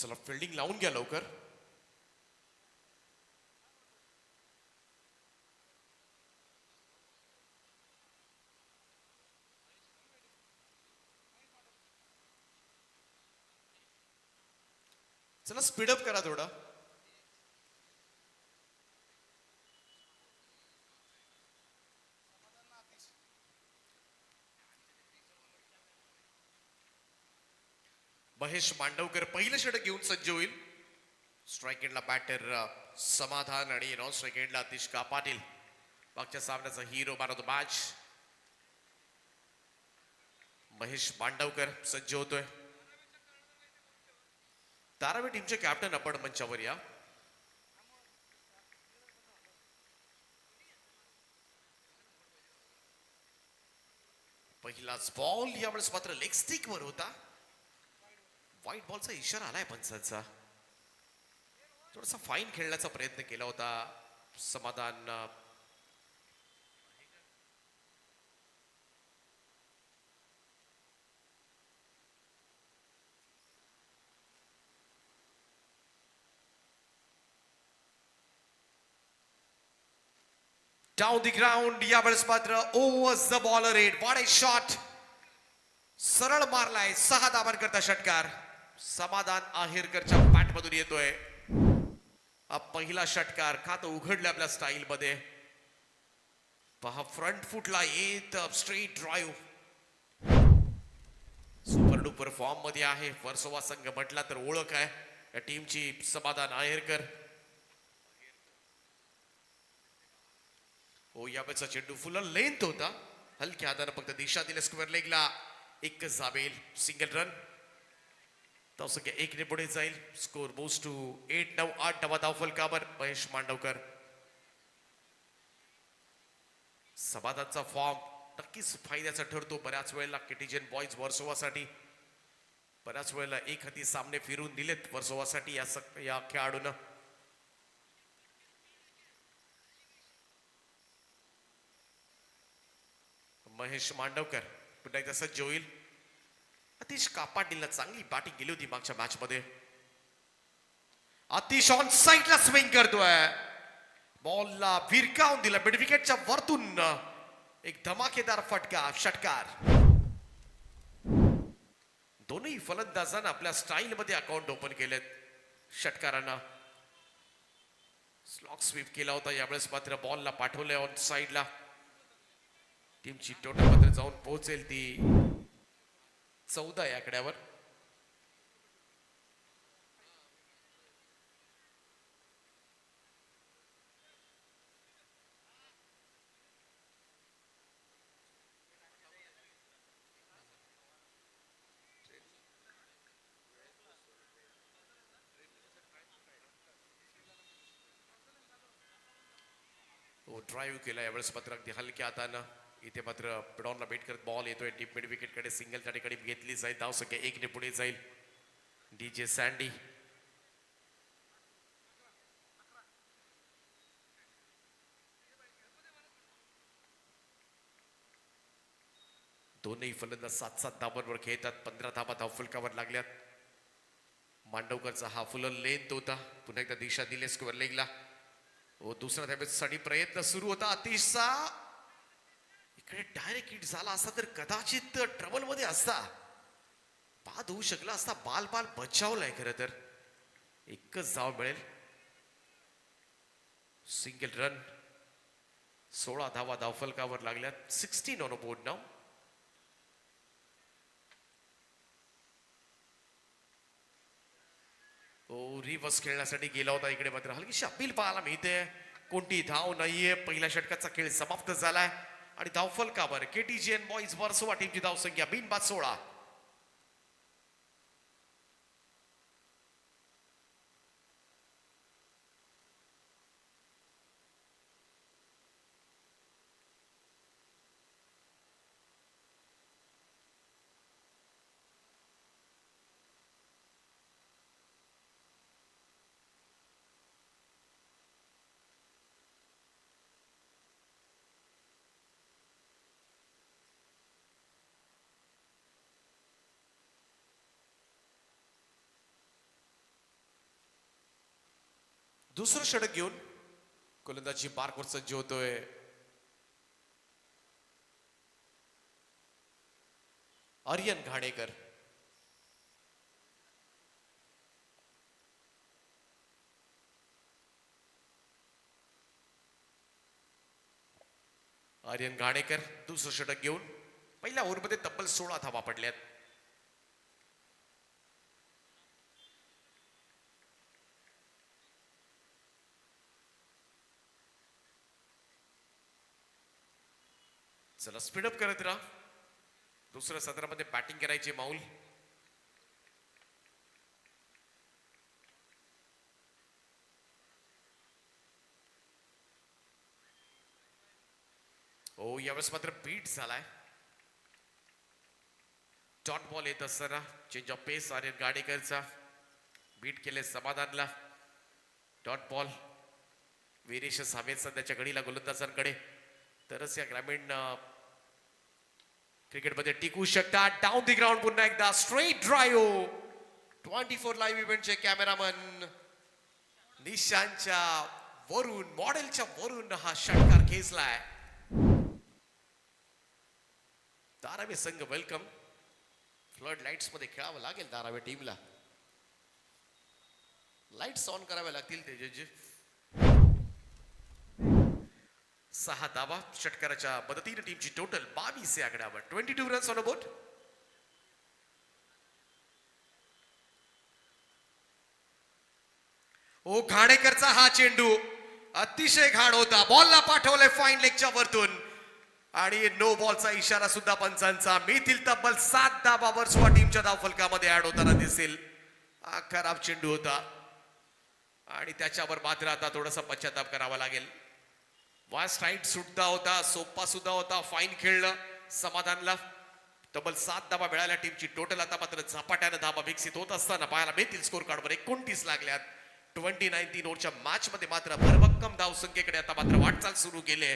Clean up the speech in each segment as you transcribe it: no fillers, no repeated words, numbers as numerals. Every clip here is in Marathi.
चला फिल्डिंग लावून घ्या लवकर. चला स्पीडअप करा थोडं. महेश मांडवकर पहिलं षटक घेऊन सज्ज होईल. स्ट्राईक एंडला बॅटर समाधान आणि नॉन स्ट्राईक एंडला अतिश पाटील. मागच्या सामन्याचा hero man of the match Mahesh Mandavkar सज्ज होतोय. तारावी टीमचे कॅप्टन आपण मंचावर या. पहिलाच बॉल यावेळेस मात्र लेग स्टिक वर होता. व्हाईट बॉलचा इशारा आलाय पंचांचा. थोडासा फाईन खेळण्याचा प्रयत्न केला होता समाधान. डाऊन द ग्राउंड यावेळेस मात्र over the bowler red. What a shot. सरळ मारलाय. 6 धावांकरता षटकार समाधान आहेरकरच्या बॅट मधून येतोय. पहिला षटकार खात उघडले आपल्या स्टाईल मध्ये. पहा फ्रंट फुटला येत straight drive. Super duper form मध्ये आहे. वर्सोवा संघ म्हटला तर ओळख आहे या टीमची समाधान आहेरकर. हो यावेळेचा चेंडू फुल लेंथ होता. हलक्या हाताने फक्त दिशा दिले स्क्वेअर लेगला. एकच जावेल. Single run. धावसंख्या 1 ने पुढे जाईल. Score moves to 8-9. 8 धाव फलकावर महेश मांडवकर. समाधानचा फॉर्म नक्कीच फायद्याचा ठरतो. बऱ्याच वेळेला केटीजन बॉयज वर्सोवासाठी बऱ्याच वेळेला एक हाती सामने फिरून दिलेत वर्सोवासाठी या खेळाडूंना. महेश मांडवकर पुन्हा एकदा सज्ज होईल. अतिश कापाडीला चांगली बॅटिंग केली होती मागच्या मॅच मध्ये. अतिश ऑन साईडला स्विंग करतोय. बॉलला विरकावून दिला. मिड विकेटच्या वरतून एक धमाकेदार फटका षटकार. दोन्ही फलंदाजांना आपल्या स्टाईल मध्ये अकाउंट ओपन केलेत. षटकारांना स्लॉग स्वीप केला होता. यावेळेस मात्र बॉलला पाठवलंय ऑन साईडला. टीमची टोटल मात्र जाऊन पोहोचेल ती 14 या आकड्यावर. ड्राईव्ह केला यावेळेस मात्र अगदी हलक्या हातानं. इथे मात्र पिडॉनला बेट करत बॉल येतोय डीप मिड विकेट कडे. सिंगल त्या ठिकाणी घेतली जाईल. धाव संख्या 1 ने पुढे जाईल. DJ sandy. दोन्ही फलंदाज 7-7 धावांवर खेळतात. 15 धावा धावफलकावर लागल्यात. मांडवकरचा हा फुल लेंथ होता. पुन्हा एकदा दिशा दिली स्क्वेअर लेगला. दुसऱ्या धाब्यासाठी प्रयत्न सुरू होता अतिशचा. इकडे डायरेक्ट हिट झाला असता तर कदाचित ट्रबल मध्ये असता. बाद होऊ शकला असता. बाल बचावलाय खरं तर. एकच धाव मिळेल. Single run. 16 धावा धावफलकावर लागल्यात. 16 ऑन बोर्ड नाव. रिव्हर्स खेळण्यासाठी गेला होता. इकडे मात्र हलकीशी अपील पाहायला मिळते. कोणती धाव नाहीये. पहिल्या षटकाचा खेळ समाप्त झालाय आणि धावफलकावर केटीजीएन बॉयज वर्सोवा टीमची धावसंख्या बिनबाद 16. दुसरं षटक घेऊन गोलंदाजी मार्कवर सज्ज होतोय आर्यन घाणेकर. आर्यन घाणेकर दुसरं षटक घेऊन पहिल्या ओव्हरमध्ये तब्बल 16 धावा पडल्यात. चला स्पीडअप करत राहा. दुसऱ्या सत्रामध्ये बॅटिंग करायची माऊल. ओ यावेळेस मात्र बीट झालाय. डॉट बॉल येत असताना चेंज ऑफ पेस आर्यन गाडेकरचा बीट केले समाधानला. डॉट बॉल व्हेरिएशन्स हवेत सध्याच्या घडीला गोलंदाजांकडे, तरच या ग्रामीण क्रिकेटमध्ये टिकू शकतात. डाऊन दी ग्राउंड पुन्हा एकदा स्ट्रेट ड्राईव्ह. 24 लाईव्ह इव्हेंटचे कॅमेरामन निशांच्या वरून, मॉडेलच्या वरून हा षटकार खेचलाय. धारावी संघ वेलकम. फ्लड लाईट्स मध्ये खेळावं लागेल धारावी टीमला. लाईट्स ऑन कराव्या लागतील तेजस. 6 धावा षटकाराच्या मदतीने टीमची टोटल 22 या आकड्यावर. 22 रन्स ऑन अ बोर्ड. ओ घाणेकरचा हा चेंडू अतिशय घाण होता. बॉलला पाठवलंय फाईन लेगच्या वरतून आणि नो बॉलचा इशारा सुद्धा पंचांचा. मिळतील तब्बल 7 धावावर स्वा टीमच्या धावफलकामध्ये ऍड होताना दिसेल. हा खराब चेंडू होता आणि त्याच्यावर मात्र आता थोडासा पश्चाताप करावा लागेल. वास्ट राईट सुद्धा होता, सोप्पा सुद्धा होता. फाईन खेळलं समाधानला. तब्बल 7 धावा मिळाल्या टीमची टोटल. आता मात्र झपाट्यानं धावा विकसित होत असताना पाहायला मिळतील स्कोर कार्डवर 29 लागल्यात. 2019 ओव्हरच्या मॅच मध्ये मात्र भरभक्कम धावसंख्येकडे आता मात्र वाटचाल सुरू केली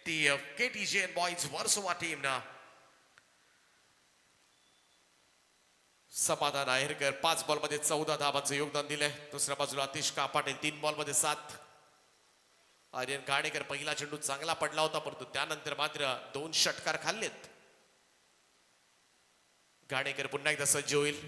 ती केटीजेएन बॉईज वर्सोवा टीमनं. समाधान आहेरकर 5 बॉलमध्ये 14 धावांचं योगदान दिलंय. दुसऱ्या बाजूला आतिश कापाटे 3 बॉलमध्ये 7. आर्यन घाणेकर पहिला चेंडू चांगला पडला होता, परंतु त्यानंतर मात्र 2 षटकार खाल्लेत. घाणेकर पुन्हा एकदा सज्ज होईल.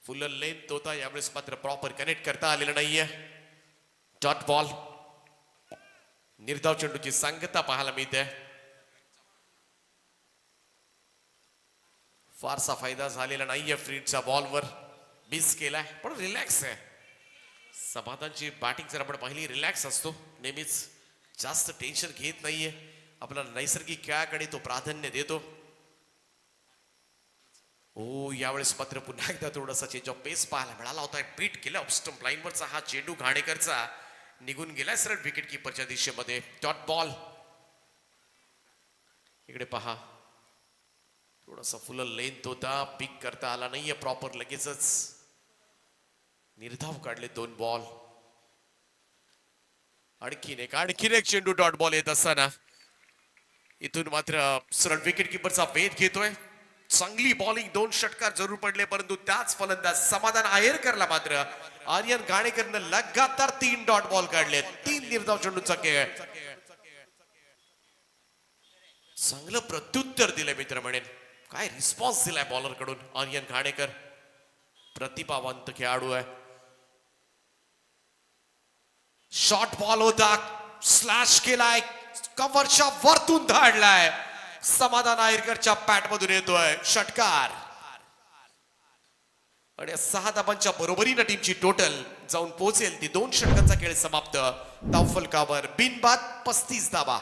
फुल लेंथ होता, यावेळेस मात्र प्रॉपर कनेक्ट करता आलेलं नाहीये. Dot ball. निर्धाव चेंडूची सांगता पाहायला मिळते. फारसा फायदा झालेला नाहीये फ्रीडच्या बॉलवर. मिस केलाय पण रिलॅक्स आहे. समाधानची बॅटिंग जर आपण पाहिली रिलॅक्स असतो नेहमीच, जास्त टेन्शन घेत नाहीये. आपला नैसर्गिक खेळाकडे तो प्राधान्य देतो. ओ यावेळेस मात्र पुन्हा एकदा थोडासा चेंज ऑफ पेस पाहायला मिळाला होता. बीट केला ऑफस्टंप लाईनवरचा हा चेंडू घाणेकरचा निघून गेलाय सरळ विकेट किपरच्या दिशेमध्ये. Dot ball. इकडे पहा थोडासा फुल लेंथ होता, पिक करता आला नाहीये प्रॉपर. लगेचच निर्धाव काढले 2 बॉल. आणखीन एक चेंडू डॉट बॉल येत असताना इथून मात्र सरळ विकेट किपरचा वेध घेतोय. चांगली बॉलिंग, 2 षटकार जरूर पडले, परंतु त्याच फलंदाज समाधान आहेरकरला मात्र आर्यन घाणेकरनं लगातार 3 डॉट बॉल काढले. 3 निर्धाव चेंडूचा खेळ. चांगलं प्रत्युत्तर दिलंय मित्र म्हणेन. काय रिस्पॉन्स दिलाय बॉलर कडून आर्यन घाणेकर. प्रतिभावंत खेळाडू आहे. शॉर्ट बॉल होता, स्लॅश केलाय, कव्हरच्या वरतून धाडलाय. समाधान आहेरकरच्या पॅट मधून येतोय षटकार आणि 6 धावांच्या बरोबरीनं टीमची टोटल जाऊन पोहोचेल ती 2 षटकांचा खेळ समाप्त. धावफलकावर बिनबाद 35 धावा.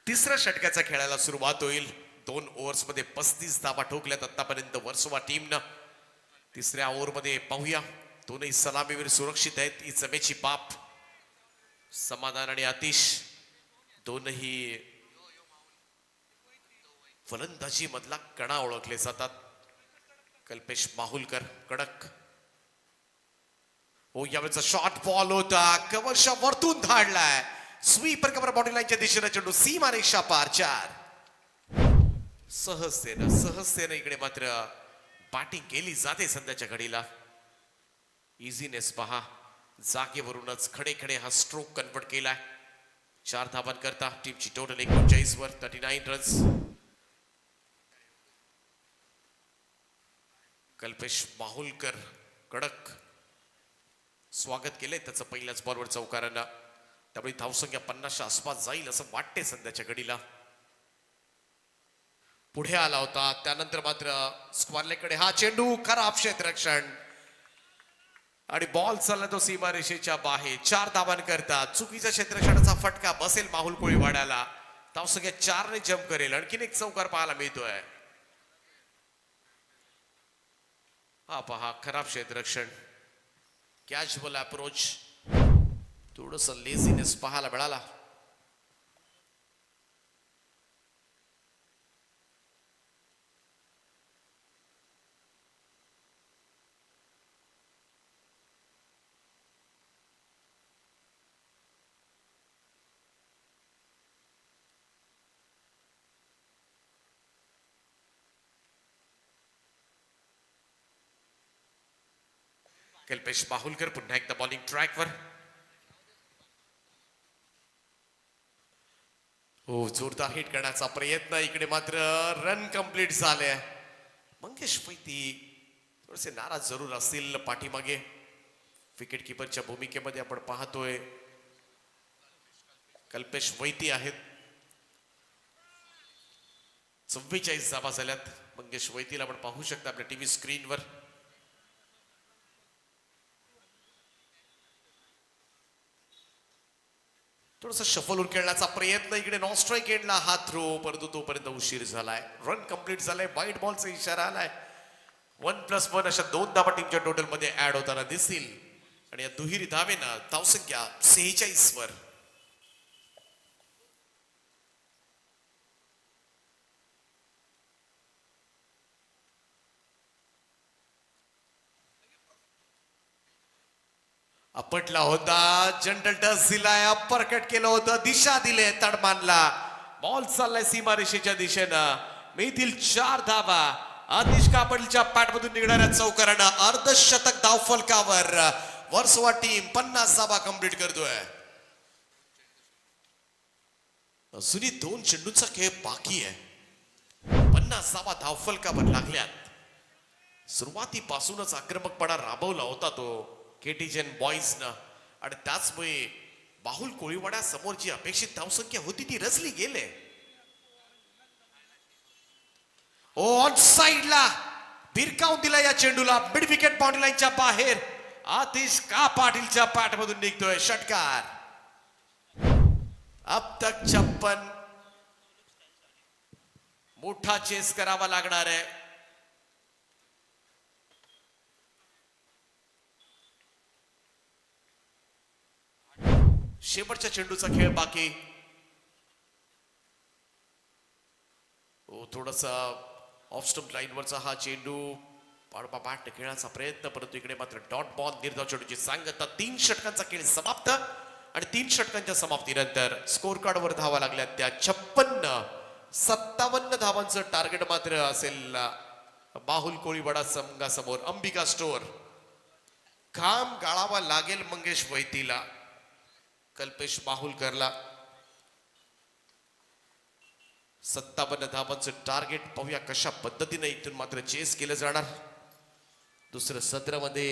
तिसऱ्या षटकाच्या खेळाला सुरुवात होईल. 2 ओव्हर्स मध्ये 35 धावा ठोकल्यात आतापर्यंत वर्सोवा टीमनं. तिसऱ्या ओव्हर मध्ये पाहूया, दोनही सलामीवीर सुरक्षित आहेत. ही जमेची बाप. समाधान आणि आतिश दोनही फलंदाजी मधला कणा ओळखले जातात. कल्पेश माहुलकर कडक. हो, यावेळेचा शॉर्ट बॉल होता, कव्हरच्या वरतून धाडलाय. स्वीपर कव्हर बॉडी लाईनच्या दिशेने चेंडू सीमा रेषा पार. 4 सहजतेनं इकडे मात्र बॅटिंग केली जाते सध्याच्या घडीला. इझीनेस पहा, जागेवरूनच खडे खडे हा स्ट्रोक कन्वर्ट केलाय. 4 धावांकरता टीमची टोटल 39 वर 39 रन्स. कल्पेश माहुलकर कडक. स्वागत केलंय त्याचं पहिल्याच बॉलवर चौकारानं. त्यामुळे धावसंख्या 50च्या आसपास जाईल असं वाटते सध्याच्या घडीला. पुढे आला होता, त्यानंतर मात्र स्क्वारलेकडे हा चेंडू, खराब क्षेत्ररक्षण आणि बॉल चालला तो सीमारेषेच्या बाहेर. 4 धावांकरता चुकीच्या क्षेत्ररक्षणाचा फटका बसेल माहुल कोळीवाड्याला. धावसंख्या 4 ने जम्प करेल. आणखीन एक चौकार पाहायला मिळतोय. हा पहा, खराब क्षेत्ररक्षण, कॅज्युअल अप्रोच, थोडस लेझीनेस पाहायला मिळाला. कल्पेश माहुलकर पुन्हा एकदा बॉलिंग ट्रॅकवर. हो, जोरदार हिट करण्याचा प्रयत्न. इकडे मात्र रन कंप्लीट झाले. मंगेश वैती थोडेसे नाराज जरूर असतील पाठीमागे. विकेट किपरच्या भूमिकेमध्ये आपण पाहतोय कल्पेश वैती आहेत. 44 धावा झाल्यात. मंगेश वैतीला आपण पाहू शकता आपल्या टीव्ही स्क्रीनवर. थोडस शफल खेळण्याचा प्रयत्न. इकडे नॉन स्ट्राईक एंडला हा थ्रो, परंतु तोपर्यंत उशीर झालाय. रन कंप्लीट झालाय. वाईट बॉलचा इशारा आलाय. 1+1 अशा 2 धावा टीमच्या टोटल मध्ये ऍड होताना दिसतील. आणि या दुहेरी धावेनं धावसंख्या 46 वर. आपटला होता, जनरल टच दिलाय, अप्पर कट केलं होतं, दिशा दिले, तडमानला. बॉल चाललाय सीमारेषेच्या दिशेनं. मिळतील 4 धावा. आतिश कापडच्या पॅटमधून निघणाऱ्या चौकारानं अर्धशतक धावफलकावर. वर्सोवा टीम 50 धावा कंप्लीट करतोय. अजूनही 2 चेंडूंचा खेळ बाकी आहे. 50 धावा धावफलकावर लागल्यात. सुरुवातीपासूनच आक्रमकपणा राबवला होता तो केटीजन बॉईजनं. आणि त्याचमुळे माहुल कोळीवाडा समोर जी अपेक्षित धावसंख्या होती ती रचली गेले. ऑन साइडला भिरकावून दिला या चेंडूला. मिड विकेट बाउंड्री लाईनच्या बाहेर. आतिश का पाटीलच्या पॅटमधून निघतोय षटकार. अब तक 56. मोठा चेस करावा लागणार आहे. शेवटच्या चेंडूचा खेळ बाकी. थोडासा ऑफ स्टंप लाईनवरचा हा चेंडू बॅट खेळण्याचा प्रयत्न, परंतु इकडे मात्र डॉट बॉल. निर्धाव चेंडूची सांगता. 3 षटकांचा खेळ समाप्त. आणि 3 षटकांच्या समाप्तीनंतर स्कोर कार्डवर धावा लागल्या त्या 56. 57 धावांचं टार्गेट मात्र असेल माहुल कोळीवाडा संघासमोर. अंबिका स्टोर. घाम गाळावा लागेल मंगेश वैतीला, कल्पेश माहुलकरला. 57 धावांचं टार्गेट. पाहूया कशा पद्धतीने इथून मात्र चेस केलं जाणार. दुसरं सत्रामध्ये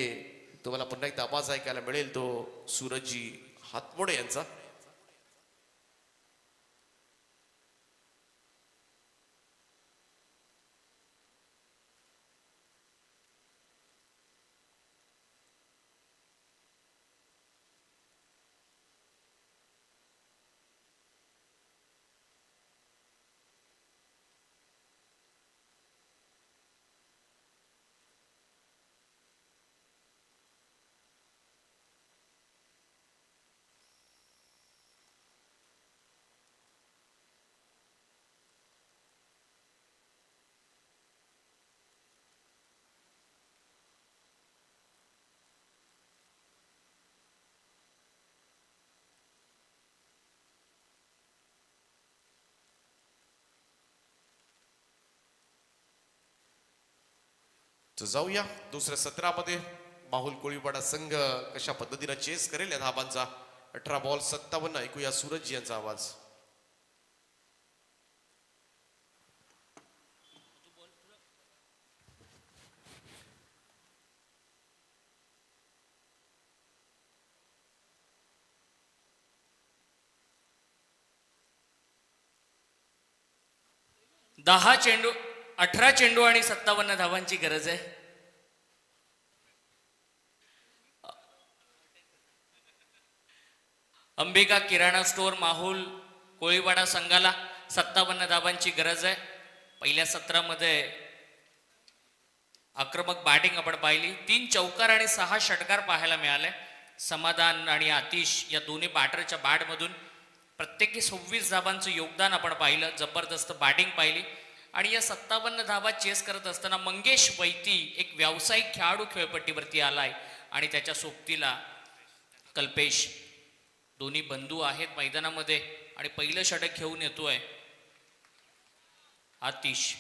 तुम्हाला पुन्हा एकदा आवाज ऐकायला मिळेल तो सूरजजी हातमोडे यांचा. तर जाऊया दुसऱ्या सत्रामध्ये माहुल कोळीवाडा संघ कशा पद्धतीने चेस करेल या धाबांचा. 18 बॉल 57. ऐकूया सूरज यांचा आवाज. दहा चेंडू 18 चेंडू आणि 57 धावांची गरज आहे. अंबिका किराणा स्टोअर माहुल कोळीवाडा संघाला 57 धावांची गरज आहे. पहिल्या सत्रामध्ये आक्रमक बॅटिंग आपण पाहिली. 3 चौकार आणि 6 षटकार पाहायला मिळाले. समाधान आणि आतिश या दोन्ही बॅटरच्या बॅटमधून प्रत्येकी 26 धावांचं योगदान आपण पाहिलं. जबरदस्त बॅटिंग पाहिली. आणि या 57 धावा चेस करत असताना मंगेश वैती एक व्यावसायिक खेळाडू खेळपट्टीवरती आलाय आणि त्याच्या सोबतीला कल्पेश. दोन्ही बंधू आहेत मैदानामध्ये आणि पहिलं षटक घेऊन येतोय आतिश.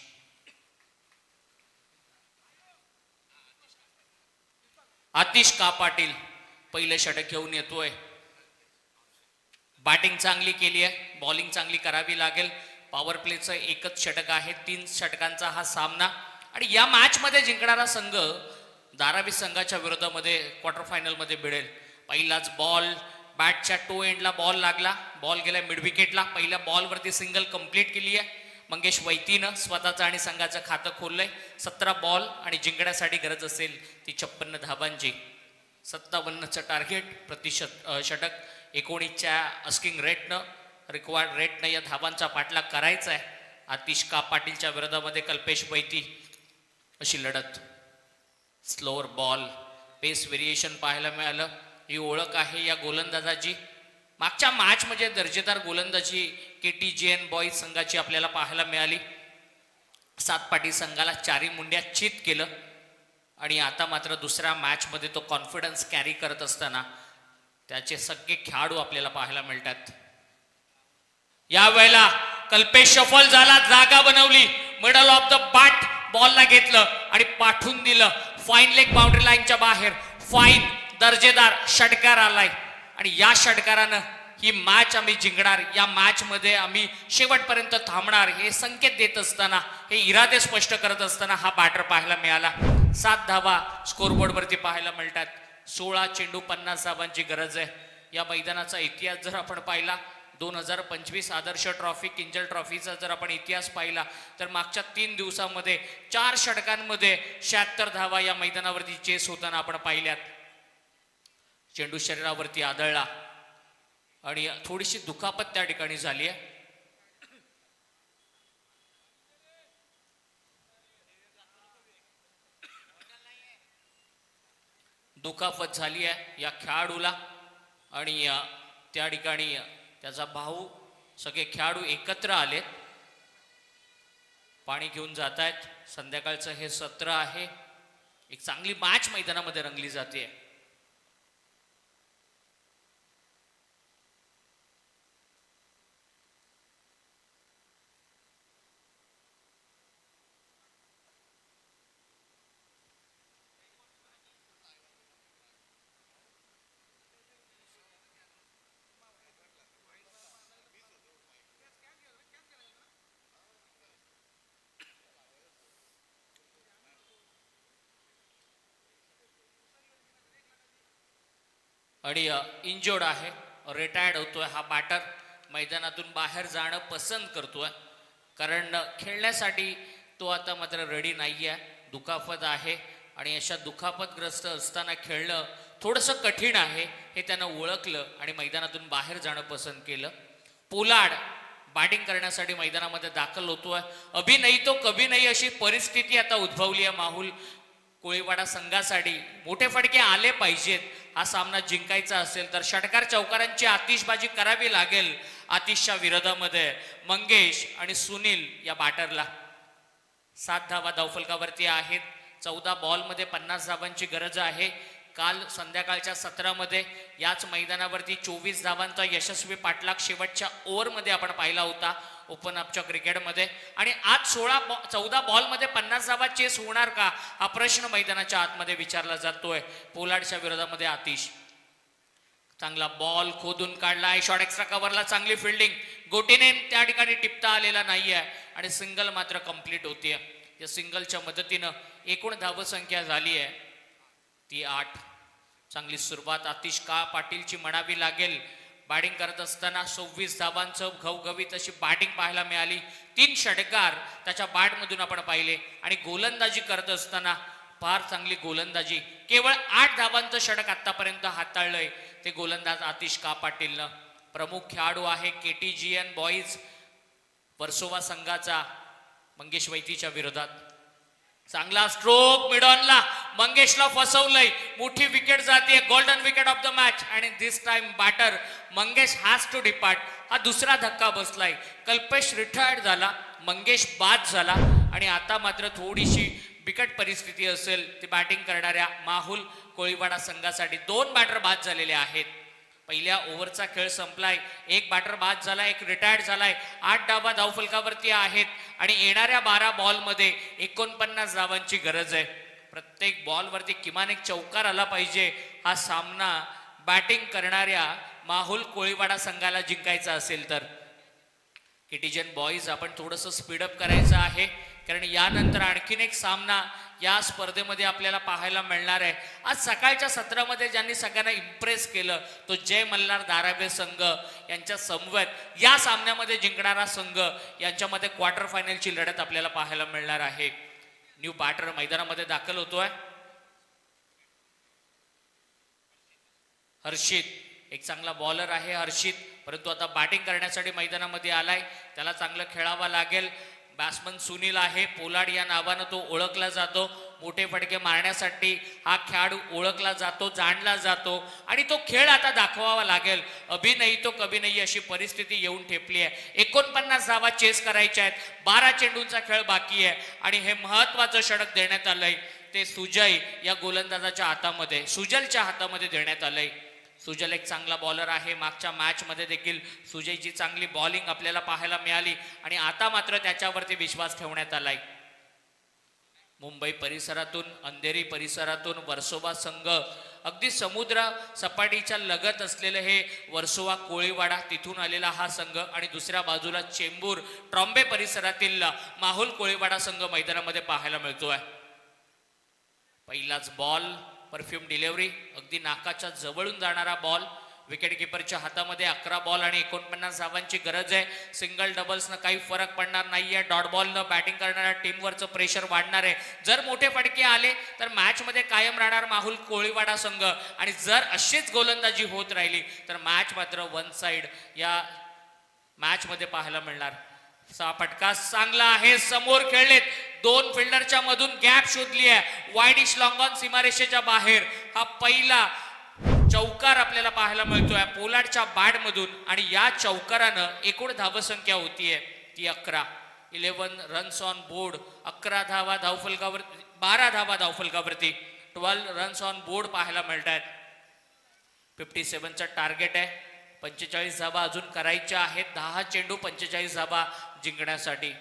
आतिश का पाटील पहिलं षटक घेऊन येतोय. बॅटिंग चांगली केली आहे, बॉलिंग चांगली करावी लागेल. पॉवर प्लेचं एकच षटक आहे. 3 षटकांचा हा सामना आणि या मॅच मध्ये जिंकणारा संघ धारावी संघाच्या विरोधामध्ये क्वार्टर फायनल मध्ये भिडेल. पहिलाच बॉल बॅटच्या टो एंडला बॉल लागला. बॉल गेला मिड विकेटला. पहिल्या बॉलवरती सिंगल कंप्लीट केली आहे मंगेश वैतीनं. स्वतःचं आणि संघाचं खातं खोललंय. 17 बॉल आणि जिंकण्यासाठी गरज असेल ती 56 धावांची. 57चं टार्गेट प्रतिशत षटक 19च्या अस्किंग रेटनं रिक्वायर्ड रेटनं या धावांचा पाठलाग करायचा आहे. आतिश का पाटीलच्या विरोधामध्ये कल्पेश वैती अशी लढत. स्लोअर बॉल पेस व्हेरिएशन पाहायला मिळालं. ही ओळख आहे या गोलंदाजाची. मागच्या मॅच मध्ये दर्जेदार गोलंदाजी KTJN बॉईज संघाची आपल्याला पाहायला मिळाली. सातपाटी संघाला 4 मुंड्या चित केलं आणि आता मात्र दुसऱ्या मॅच मध्ये तो कॉन्फिडन्स कॅरी करत असताना त्याचे सगळे खेळाडू आपल्याला पाहायला मिळतात. यावेळेला कल्पेश शफल झाला, जागा बनवली, मिडल ऑफ द बॅट बॉलला घेतलं आणि पाठवून दिलं फाईन लेग बाउंड्री लाईनच्या बाहेर. फाईन दर्जेदार षटकार आलाय आणि या षटकारानं ही मॅच आम्ही जिंकणार. या मॅच मध्ये आम्ही शेवटपर्यंत थांबणार हे संकेत देत असताना, हे इरादे स्पष्ट करत असताना हा बॅटर पाहायला मिळाला. 7 धावा स्कोरबोर्ड वरती पाहायला मिळतात. 16 चेंडू 50 धावांची गरज आहे. या मैदानाचा इतिहास जर आपण पाहिला 2025 आदर्श ट्रॉफी किंजल ट्रॉफीचा जर आपण इतिहास पाहिला तर मागच्या 3 दिवसामध्ये 4 षटकांमध्ये 76 धावा या मैदानावरती चेस होताना आपण पाहिल्यात. चेंडू शरीरावरती आदळला आणि थोडीशी दुखापत त्या ठिकाणी झाली आहे. दुखापत झाली आहे या खेळाडूला आणि त्या ठिकाणी त्याचा भाऊ सगळे खेळाडू एकत्र आले, पाणी घेऊन जात आहेत. संध्याकाळचं हे सत्र आहे. एक चांगली मॅच मैदानामध्ये रंगली जाते. आणि इंजोर्ड आहे, रिटायर्ड होतोय हा बॅटर. मैदानातून बाहेर जाणं पसंत करतोय कारण खेळण्यासाठी तो आता मात्र रेडी नाही आहे. दुखापत आहे आणि अशा दुखापतग्रस्त असताना खेळणं थोडंसं कठीण आहे हे त्यानं ओळखलं आणि मैदानातून बाहेर जाणं पसंत केलं. पोलार्ड बॅटिंग करण्यासाठी मैदानामध्ये दाखल होतोय. अभि नाही तो कभी नाही अशी परिस्थिती आता उद्भवली आहे माहुल कोळीवाडा संघासाठी. मोठे फटके आले पाहिजेत हा सामना जिंकायचा असेल तर. षटकार चौकारांची आतिषबाजी करावी लागेल. आतिशच्या विरोधामध्ये मंगेश आणि सुनील या बॅटरला. 7 धावा धावफलकावरती आहेत. 14 बॉलमध्ये 50 धावांची गरज आहे. काल संध्याकाळच्या सत्रामध्ये याच मैदानावरती 24 धावांचा यशस्वी पाठलाग शेवटच्या ओव्हरमध्ये आपण पाहिला होता. ओपन अपच्या क्रिकेटमध्ये. आणि आज 14 बॉलमध्ये 50 धावा चेस होणार का हा प्रश्न मैदानाच्या आतमध्ये विचारला जातोय. पोलार्डच्या विरोधामध्ये आतिश. चांगला बॉल खोदून काढलाय, शॉर्ट एक्स्ट्रा कव्हरला चांगली फिल्डिंग, गोटीने त्या ठिकाणी टिपता आलेला नाहीये आणि सिंगल मात्र कंप्लीट होतीये. या सिंगलच्या मदतीनं एकूण धावसंख्या झाली आहे ती 8. चांगली सुरुवात आतिश का पाटीलची म्हणावी लागेल. बॅटिंग करत असताना 26 धावांचं घवघवीत अशी बॅटिंग पाहायला मिळाली. 3 षटकार त्याच्या बॅटमधून आपण पाहिले आणि गोलंदाजी करत असताना फार चांगली गोलंदाजी. केवळ 8 धावांचं षटक आतापर्यंत हाताळलंय ते गोलंदाज आतिश का पाटीलनं. प्रमुख खेळाडू आहे KTGN बॉईज वर्सोवा संघाचा मंगेश वैतीच्या विरोधात. चांगला स्ट्रोक मिडॉनला, मंगेशला फसवलंय, मोठी विकेट जाते, golden wicket of the match. आणि this time batter Mangesh has to depart. हा दुसरा धक्का बसलाय. कल्पेश रिटायर्ड झाला, मंगेश बाद झाला आणि आता मात्र थोडीशी बिकट परिस्थिती असेल ती बॅटिंग करणाऱ्या माहुल कोळीवाडा संघासाठी. 2 बॅटर बाद झालेले आहेत. पहिल्या ओव्हरचा खेळ संपलाय, 1 बॅटर बाद झालाय, 1 रिटायर्ड झालाय. 8 धावा धावफलकावरती आहेत आणि येणाऱ्या 12 बॉलमध्ये 49 धावांची गरज आहे. प्रत्येक बॉलवरती किमान 1 चौकार आला पाहिजे. हा सामना बॅटिंग करणाऱ्या माहुल कोळीवाडा संघाला जिंकायचा असेल तर. KTGN बॉईज आपण थोडंसं स्पीडअप करायचं आहे कारण यानंतर आणखीन एक सामना या स्पर्धेमध्ये आपल्याला पाहायला मिळणार आहे. आज सकाळच्या सत्रामध्ये ज्यांनी सगळ्यांना इम्प्रेस केलं तो जय मल्हार धारावे संघ यांच्या समवेत या सामन्यामध्ये जिंकणारा संघ यांच्यामध्ये क्वार्टर फायनलची लढत आपल्याला पाहायला मिळणार आहे. न्यू बॅटर मैदानामध्ये दाखल होतोय. हर्षित एक चांगला बॉलर आहे हर्षित, परंतु आता बॅटिंग करण्यासाठी मैदानामध्ये आलाय. त्याला चांगलं खेळावं लागेल. बॅट्समन सुनील आहे, पोलार्ड या नावानं तो ओळखला जातो. मोठे फटके मारण्यासाठी हा खेळाडू ओळखला जातो, जाणला जातो आणि तो खेळ आता दाखवावा लागेल. अभि नाही तो कभी नाही अशी परिस्थिती येऊन ठेपली आहे. 49 धावा चेस करायच्या आहेत. 12 चेंडूंचा खेळ बाकी आहे आणि हे महत्वाचं षटक देण्यात आलंय ते सुजय या गोलंदाजाच्या हातामध्ये, सुजलच्या हातामध्ये देण्यात आलंय. सुजल एक चांगला बॉलर आहे. मागच्या मॅच मध्ये देखील सुजयची चांगली बॉलिंग आपल्याला पाहायला मिळाली आणि आता मात्र त्याच्यावरती विश्वास ठेवण्यात आलाय. मुंबई परिसरातून, अंधेरी परिसरातून वर्सोवा संघ, अगदी समुद्र सपाटीच्या लगत असलेलं हे वर्सोवा कोळीवाडा, तिथून आलेला हा संघ आणि दुसऱ्या बाजूला चेंबूर ट्रॉम्बे परिसरातील माहुल कोळीवाडा संघ मैदानामध्ये पाहायला मिळतोय. पहिलाच बॉल, परफ्यूम डिलिव्हरी, अगदी नाकाच्या जवळून जाणारा बॉल. विकेट किपरच्या हातामध्ये 11 बॉल आणि 49 धावांची गरज आहे. सिंगल डबल्सनं काही फरक पडणार नाहीये. डॉट बॉलनं बॅटिंग करणाऱ्या टीमवरचं प्रेशर वाढणार आहे. जर मोठे फटके आले तर मॅच मध्ये कायम राहणार माहुल कोळीवाडा संघ आणि जर अशीच गोलंदाजी होत राहिली तर मॅच मात्र वन साइड या मॅच मध्ये पाहायला मिळणार. फटका चांगला आहे, समोर खेळलेत, 2 फिल्डरच्या मधून गॅप शोधली आहे. वाईडिश लॉंग ऑन सीमारेषेच्या बाहेर हा पहिला चौकार आपल्याला पाहायला मिळतोय पोलार्डच्या बॅट मधून आणि या चौकारानं एकूण धावसंख्या होतीये ती 11. 11 रन्स ऑन बोर्ड, 11 धावा धावफलकावर, 12 धावा धावफलकावरती, 12 रन्स ऑन बोर्ड पाहायला मिळत आहेत. 57चं टार्गेट आहे. 45 धावा अजून करायच्या आहेत. 10 चेंडू 45 धावा जिंकण्यासाठी.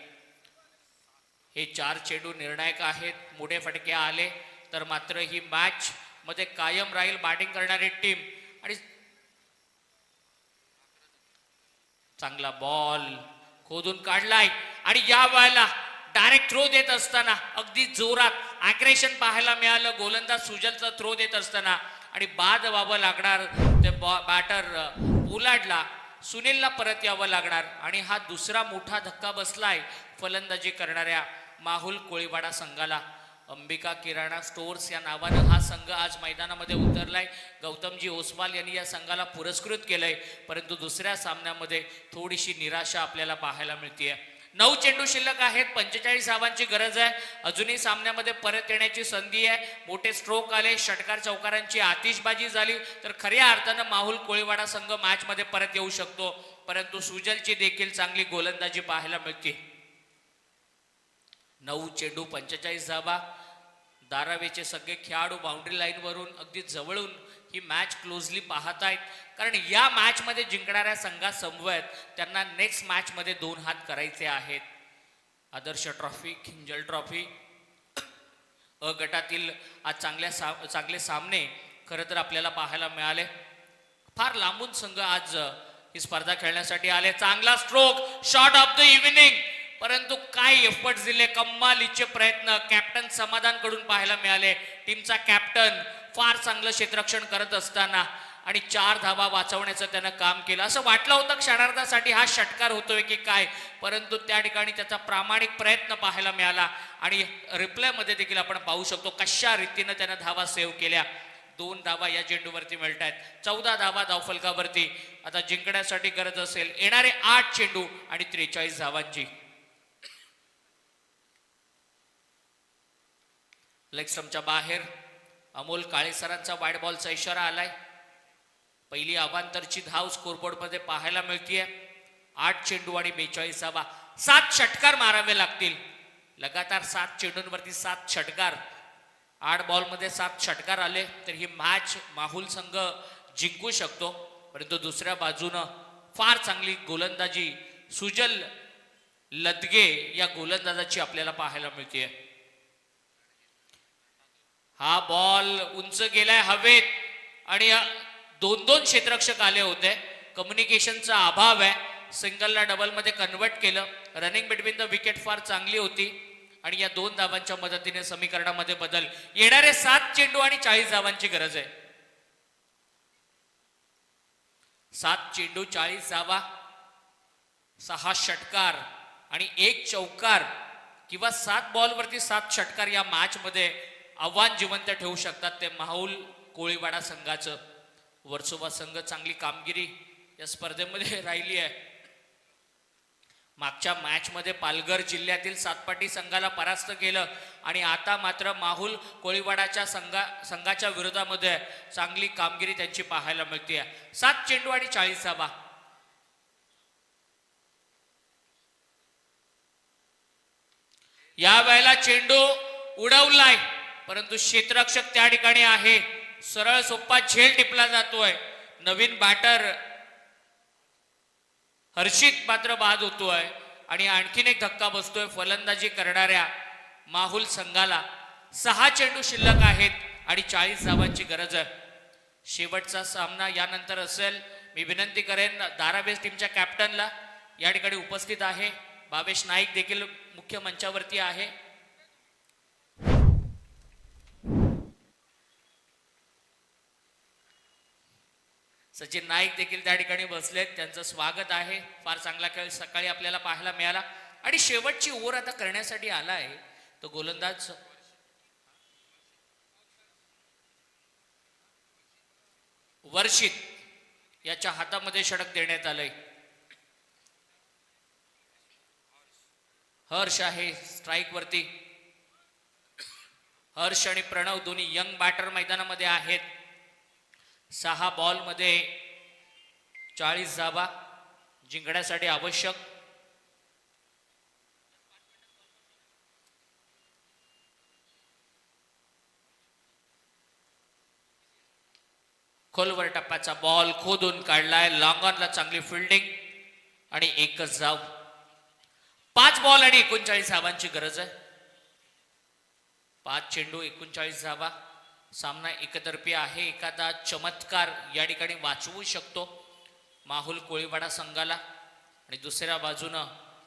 हे 4 चेंडू निर्णायक आहेत. मोठे फटके आले तर मात्र ही मॅच मध्ये कायम राहील बॅटिंग करणारी टीम. आणि चांगला बॉल खोदून काढलाय आणि या वेळेला डायरेक्ट थ्रो देत असताना अगदी जोरात अग्रेशन पाहायला मिळालं गोलंदाज सुजलचा थ्रो देत असताना आणि बाद व्हावं लागणार ते बॅटर पोलार्डला. सुनीलला परत यावं लागणार आणि हा दुसरा मोठा धक्का बसलाय फलंदाजी करणाऱ्या माहुल कोळीवाडा संघाला. अंबिका किराणा स्टोअर्स या नावानं हा संघ आज मैदानामध्ये उतरलाय. गौतमजी ओसवाल यांनी या संघाला पुरस्कृत केलंय, परंतु दुसऱ्या सामन्यामध्ये थोडीशी निराशा आपल्याला पाहायला मिळतेय. 9 चेंडू शिल्लक आहेत. 45 धावांची गरज आहे. अजूनही सामन्यामध्ये परत येण्याची संधी आहे. मोठे स्ट्रोक आले, षटकार चौकारांची आतिषबाजी झाली तर खऱ्या अर्थानं माहुल कोळीवाडा संघ मॅच मध्ये परत येऊ शकतो, परंतु सुजलची देखील चांगली गोलंदाजी पाहायला मिळते. 9 चेंडू 45 धावा. धारावीचे सगळे खेळाडू बाउंड्री लाईनवरून अगदी जवळून ही मॅच क्लोजली पाहत आहेत, कारण या मॅचमध्ये जिंकणाऱ्या संघासमवेत त्यांना नेक्स्ट मॅचमध्ये 2 हात करायचे आहेत. आदर्श ट्रॉफी, खिंजल ट्रॉफी अ गटातील आज चांगले सामने खरं तर आपल्याला पाहायला मिळाले. फार लांबून संघ आज ही स्पर्धा खेळण्यासाठी आले. चांगला stroke, shot of the evening, परंतु काय एफर्ट्स दिले, कमालीचे प्रयत्न कॅप्टन समाधान कडून पाहायला मिळाले. टीमचा कॅप्टन फार चांगलं क्षेत्ररक्षण करत असताना आणि 4 धावा वाचवण्याचं त्यानं काम केलं. असं वाटलं होतं क्षणार्धासाठी हा षटकार होतोय की काय, परंतु त्या ठिकाणी त्याचा प्रामाणिक प्रयत्न पाहायला मिळाला आणि रिप्लेमध्ये देखील आपण पाहू शकतो कशा रीतीनं त्यानं धावा सेव्ह केल्या. 2 धावा या चेंडूवरती मिळत आहेत. 14 धावा धावफलकावरती. आता जिंकण्यासाठी गरज असेल येणारे 8 चेंडू आणि 43 धावांची. लेग स्टंपच्या बाहेर अमोल काळेसरांचा वाईड बॉलचा इशारा आलाय. पहिली अवांतरची धाव स्कोरबोर्ड मध्ये पाहायला मिळतीये. 8 चेंडू आणि 42 धावा. 7 षटकार मारावे लागतील. लगातार 7 चेंडूंवरती 7 षटकार. 8 बॉलमध्ये 7 षटकार आले तर ही मॅच माहुल संघ जिंकू शकतो. परंतु दुसऱ्या बाजूनं फार चांगली गोलंदाजी सुजल लदगे या गोलंदाजाची आपल्याला पाहायला मिळते. हा बॉल उंच गेलाय हवेत आणि 2 क्षेत्ररक्षक आले होते. कम्युनिकेशनचा अभाव आहे. सिंगलला डबल मध्ये कन्वर्ट केलं. रनिंग बिटवीन द विकेट फार चांगली होती आणि या 2 धावांच्या मदतीने समीकरणामध्ये बदल. येणारे 7 चेंडू आणि 40 धावांची गरज आहे. 7 चेंडू 40 धावा, 6 षटकार आणि 1 चौकार किंवा 7 बॉलवरती 7 षटकार या मॅच मध्ये आव्हान जिवंत ठेवू शकतात ते माहुल कोळीवाडा संघाचं. वर्सोवा संघ चांगली कामगिरी या स्पर्धेमध्ये राहिली आहे. मागच्या मॅच मध्ये पालघर जिल्ह्यातील सातपाटी संघाला परास्त केलं आणि आता मात्र माहुल कोळीवाडाच्या संघाच्या विरोधामध्ये चांगली कामगिरी त्यांची पाहायला मिळते. 7 चेंडू आणि 40 धावा. या वेळेला चेंडू उडवलाय परंतु क्षेत्ररक्षक त्या ठिकाणी आहे. सरळ सोप्पा झेल टिपला जातोय. नवीन बॅटर हर्षित मात्र बाद होतोय आणि आणखीन एक धक्का बसतोय फलंदाजी करणाऱ्या माहुल संघाला. 6 चेंडू शिल्लक आहेत आणि 40 धावांची गरज आहे. शेवटचा सामना यानंतर असेल. मी विनंती करेन धारावी टीमच्या कॅप्टनला या ठिकाणी उपस्थित आहे. भावेश नाईक देखील मुख्य मंचावरती आहे. सचिन नाईक देखील त्या ठिकाणी बसलेत. त्यांचं स्वागत आहे. फार चांगला खेळ सकाळी आपल्याला पाहायला मिळाला आणि शेवटची ओव्हर आता करण्यासाठी आलाय तो गोलंदाज वर्षित याच्या हातामध्ये षटक देण्यात आलंय. हर्ष आहे स्ट्राईक वरती. हर्ष आणि प्रणव दोन्ही यंग बॅटर मैदानामध्ये आहेत. 6 बॉल मध्ये 40 धावा जिंकण्यासाठी आवश्यक. खोलवर टप्प्याचा बॉल खोदून काढलाय. लॉंग ऑनला चांगली फिल्डिंग आणि 1च धाव. 5 बॉल आणि 39 धावांची गरज आहे. 5 चेंडू 39 धावा. सामना एकतर्फी आहे. एखादा चमत्कार या ठिकाणी वाचवू शकतो माहुल कोळीवाडा संघाला. आणि दुसऱ्या बाजूनं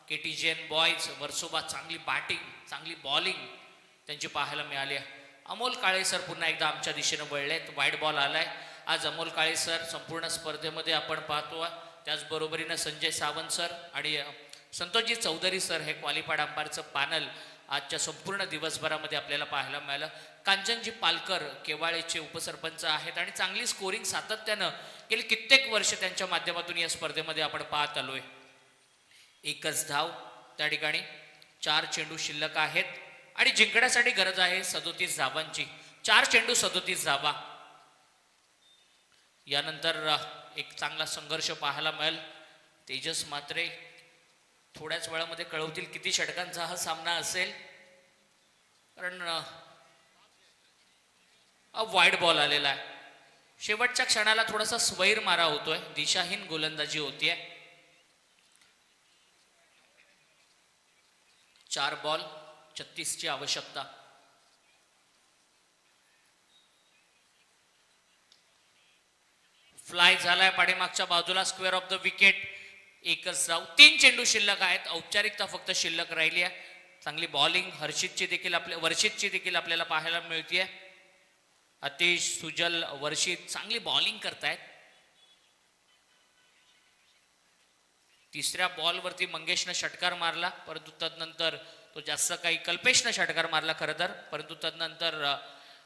KTGN बॉयज वर्सोबा चांगली बॅटिंग चांगली बॉलिंग त्यांची पाहायला मिळाली. अमोल काळे सर पुन्हा एकदा आमच्या दिशेनं वळलेत. वाईड बॉल आलाय. आज अमोल काळे सर संपूर्ण स्पर्धेमध्ये आपण पाहतो. त्याचबरोबरीनं संजय सावंत सर आणि संतोषजी चौधरी सर हे क्वालिफाईड अंपायरचं पॅनल आजच्या संपूर्ण दिवसभरामध्ये आपल्याला पाहायला मिळालं. कांचनजी पालकर केवाळेचे उपसरपंच आहेत आणि चांगली स्कोरिंग सातत्यानं गेली कित्येक वर्ष त्यांच्या माध्यमातून या स्पर्धेमध्ये आपण पाहत आलोय. 1च धाव त्या ठिकाणी. 4 चेंडू शिल्लक आहेत आणि जिंकण्यासाठी गरज आहे 37 धावांची. 4 चेंडू 37 धावा. यानंतर एक चांगला संघर्ष पाहायला मिळेल. तेजस मात्रे थोड्याच वेळामध्ये कळवतील किती षटकांचा हा सामना असेल, कारण वाईड बॉल आलेला आहे. शेवटच्या क्षणाला थोडासा स्वैर मारा होतोय, दिशाहीन गोलंदाजी होतीये. 4 बॉल 36 ची आवश्यकता. फ्लाय झालाय पाठीमागच्या बाजूला, स्क्वेअर ऑफ द विकेट. एकच धाव. 3 चेंडू शिल्लक आहेत. औपचारिकता फक्त शिल्लक राहिली आहे. चांगली बॉलिंग वर्षितची देखील आपल्याला पाहायला मिळतीये. अतिश, सुजल, वर्षित चांगली बॉलिंग करतायत. तिसऱ्या बॉलवरती मंगेशनं षटकार मारला, परंतु तदनंतर तो जास्त काही, कल्पेशनं षटकार मारला खरं तर, परंतु तदनंतर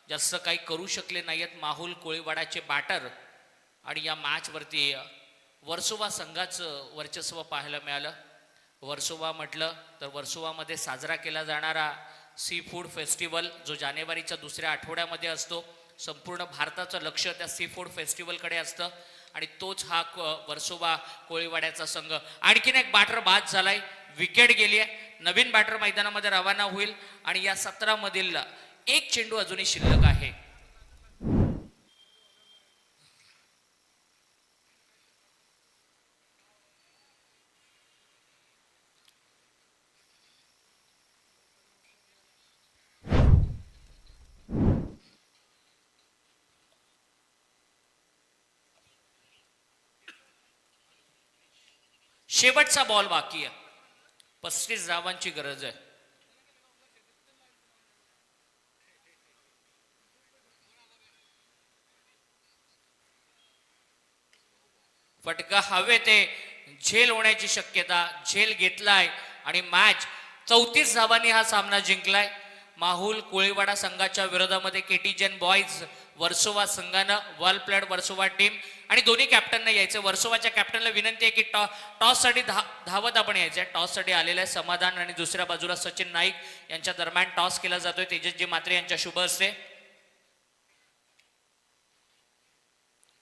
जास्त काही करू शकले नाहीयेत माहुल कोळीवाडाचे बॅटर. आणि या मॅच वरती वर्सोवा संघाचं वर्चस्व पाहायला मिळालं. वर्सोवा म्हटलं तर वर्सोवामध्ये साजरा केला जाणारा सी फूड फेस्टिवल जो जानेवारीच्या दुसऱ्या आठवड्यामध्ये असतो, संपूर्ण भारताचं लक्ष त्या सी फूड फेस्टिवलकडे असतं. आणि तोच हा वर्सोवा कोळीवाड्याचा संघ. आणखीन एक बॅटर बाद झालाय, विकेट गेली आहे. नवीन बॅटर मैदानामध्ये रवाना होईल आणि या 17 मधील एक चेंडू अजूनही शिल्लक आहे. शेवटचा बॉल बाकी आहे. 35 धावांची गरज आहे. फटका हवे ते झेल होण्याची शक्यता, झेल घेतलाय आणि मॅच 34 धावांनी हा सामना जिंकलाय. माहुल कोळीवाडा संघाच्या विरोधामध्ये केटीजेन बॉयज वर्सोवा संघानं, वेल प्लेड वर्सोवा टीम. आणि दोन्ही कॅप्टनना यायचं. वर्सोवाच्या कॅप्टनला विनंती आहे की टॉस साठी धावत आपण यायचंय. टॉस साठी आलेला आहे समाधान आणि दुसऱ्या बाजूला सचिन नाईक यांच्या दरम्यान टॉस केला जातोय. तेजसजी म्हात्रे यांच्या शुभ हस्ते.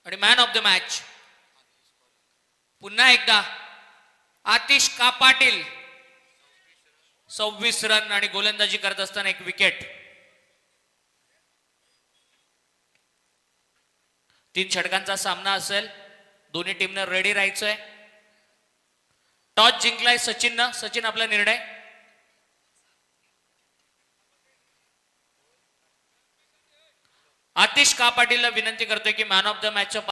आणि मॅन ऑफ द मॅच पुन्हा एकदा आतिश का पाटील. 26 रन आणि गोलंदाजी करत असताना एक विकेट. 3 षटकांचा सामना असेल. दोन्ही टीमनं रेडी राहायचंय. टॉस जिंकलाय सचिननं. सचिन आपला निर्णय. आतिश का पाटीलला विनंती करतोय की मॅन ऑफ द मॅचचं